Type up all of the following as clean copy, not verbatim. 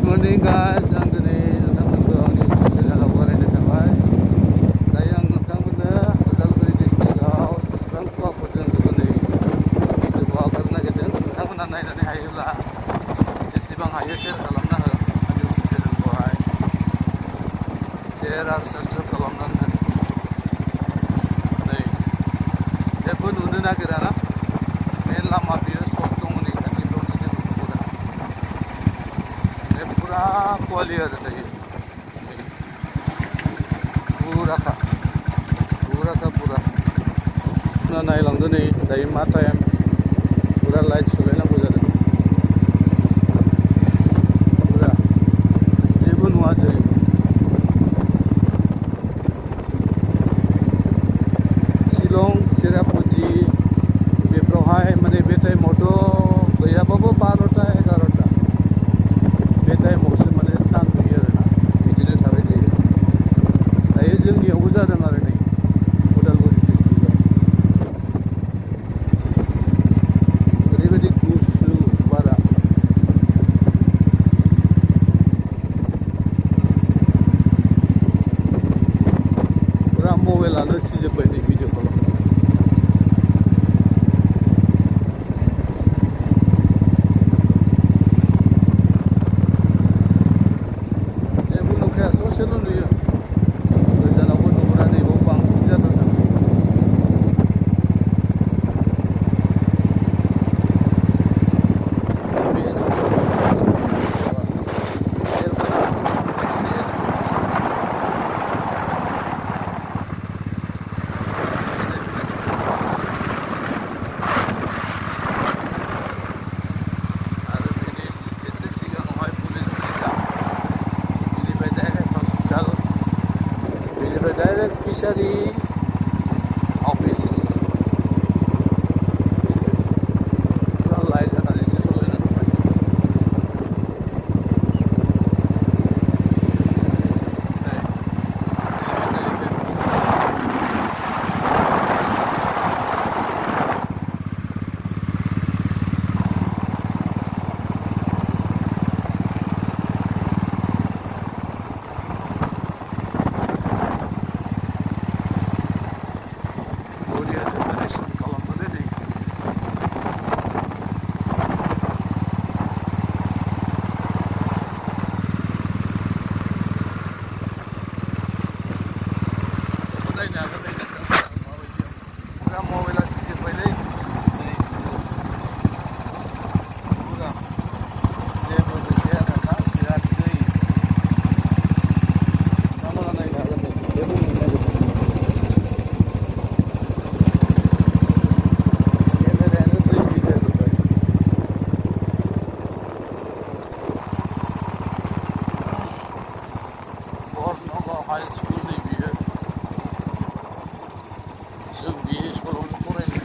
Morning guys, आं दिनै नोंथांमोनखौ आंनि चेनेलाव बरायनो थाबाय। दायो आं नोंथांमोननो उदालगुरि डिस्ट्रिक्टआव बेसेबां खुवाफोरजों दिनै भिडिअखौ हगारनो नागिरदों। नोंथांमोना नायनानै हायोब्ला जेसेबां हायो शेयार खालामना हो आंनि इउटुब चेनेलखौहाय शेयार आरो साबस्क्राइब खालामनानै हो। नै जेबो नुनो नागिरा ना, मेन लामा बियो सक दङ नै खाथिफ्रावनो जेबो नुहुरा। पुरा कुवालि आरो दायो पुराखा नायलांदो नै दायो मा टाइम, पुरा लाइट सोलायनांगौ जादों। पुरा जेबो नुवा जायो। शिलं चेरापुन्जी बेफ्रावहाय माने बे टाइमावथ' गैयाबाबो 12टा-11टा बे टाइमावसो माने सान नुयो आरोना, बिदिनो थाबाय थायो। दायो जोंनियावबो जादों आरो नै उदालगुरि डिस्ट्रिक्टआव ओरैबायदि गुसु बारा। पुरा मबाइलानो सिजोब्बाय नै भिडिअ खालामनो। जेबो नुखाया, ससेल' नुयो, गोजानावबो नुहुरा। नैबाव बांसिन जादों। डाइरेक्ट फिसारि अफिस पुरा लाइट होनानैसो सलायनांगौ मानसिया। पुरा मबाइला सिजोब्बायलै, पुरा जेबो गैखाया आरोना, बिराद दै। नोंथांमोना नायनो हागोन नै, जेबो नुनो नागिरला। केमेरायानो दै जाजोब्बाय। बरनगाव हाई स्कुल नै बियो, जों बे स्कुलावनो फरायनो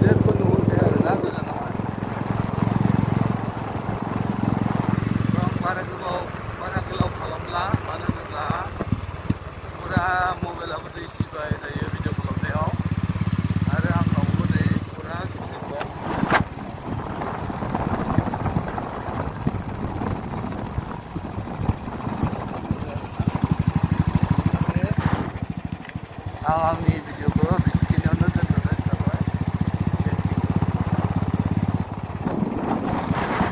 जेबो नुहुरखाया आरोना गोजानावहाय। आं बारा गोलाव खालामला, मानो होनोब्ला पुरा मबाइलाबो दै सिबाय दायो भिडिअ खालामनायाव, आरो आंनावबो नै पुरा सिजोब्बाय। आं आंनि भिडिअखौ